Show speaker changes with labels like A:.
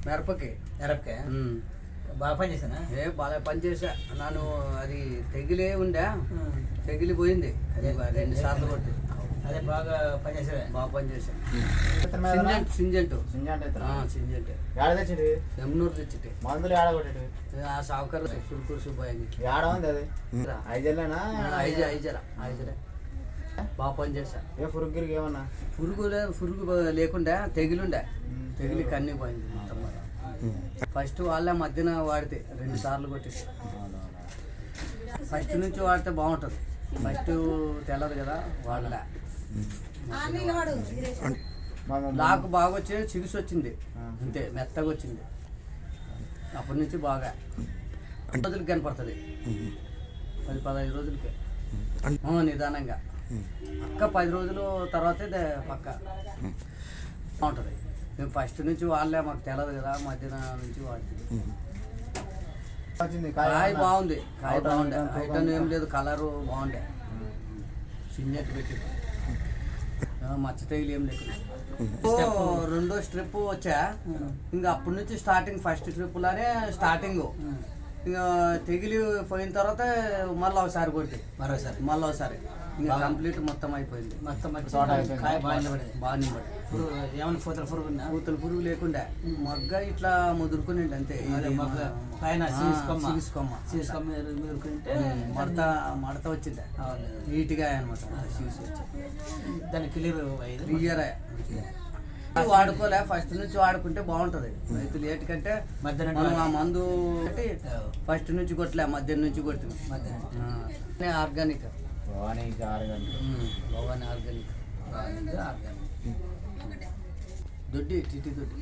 A: మిరపకాయ బాగా పని చేశానా?
B: బాగా పని చేసా. నన్ను అది తెగిలే ఉండే, తెగిలిపోయింది. అది 2 సార్లు కొట్టి.
A: అదే బాగా పని చేసా.
B: బాగా పని చేసా. సింజెంట్ ఎమ్నూరు తెచ్చిటే
C: మందులు ఏడ కొట్టేటి
B: ఆ సావుకర్ సురుకురు సుబ్బాయి
C: ఏడ ఉంది అది ఐజల్లేనా?
B: ఐజరా బాగా పని చేసా.
C: ఏ పురుగురికి ఏమన్నా
B: పురుగు లేకుండా తెగిలుండే, తెగిలి కన్నీ పోయింది మొత్తం. ఫస్ట్ వాళ్ళే మధ్యన వాడితే 2 సార్లు కొట్టేసి. ఫస్ట్ నుంచి వాడితే బాగుంటుంది. ఫస్ట్ తెలదు కదా వాళ్ళ నాకు బాగా వచ్చి చిగుసు వచ్చింది, అంతే మెత్తగా వచ్చింది. అప్పటి నుంచి బాగా రోజులకి కనపడుతుంది, 10-15 రోజులకి నిదానంగా. అక్క 10 రోజుల తర్వాతే పక్క బాగుంటుంది. మేము ఫస్ట్ నుంచి వాళ్ళే, మాకు తెలియదు కదా, మధ్యన నుంచి వాడుతుంది. కాయ బాగుంది, కాయ బాగుండే, ఐటమ్ ఏం లేదు, కలరు బాగుండే. సింజెట్ పెట్టి మచ్చ తెగిలి ఏం లేకుండా. రెండో స్ట్రిప్ వచ్చా, ఇంకా అప్పటి నుంచి స్టార్టింగ్. ఫస్ట్ స్ట్రిప్లోనే స్టార్టింగ్, ఇంకా తెగిలి పోయిన తర్వాత మళ్ళీ ఒకసారి కొట్టి మళ్ళీ ఒకసారి ఇంకా కంప్లీట్ మొత్తం అయిపోయింది. బాగా నింపడి
A: ఏమన్నా పూతల
B: పురుగు లేకుండా మగ్గ ఇట్లా ముదురుకుని అంతే.
A: పైన
B: మడత వచ్చింది నీట్గా అనమాట.
A: దాన్ని
B: క్లియర్ వాడుకోలే. ఫస్ట్ నుంచి వాడుకుంటే బాగుంటది. రైతు లేట్ కంటే మనం ఆ మందు ఫస్ట్ నుంచి కొట్టలే, మధ్యాహ్నం నుంచి కొట్టింది. ఆర్గానిక్ భవానీ ఆర్గానిక్ దొడ్డి టీటీ దొడ్డి.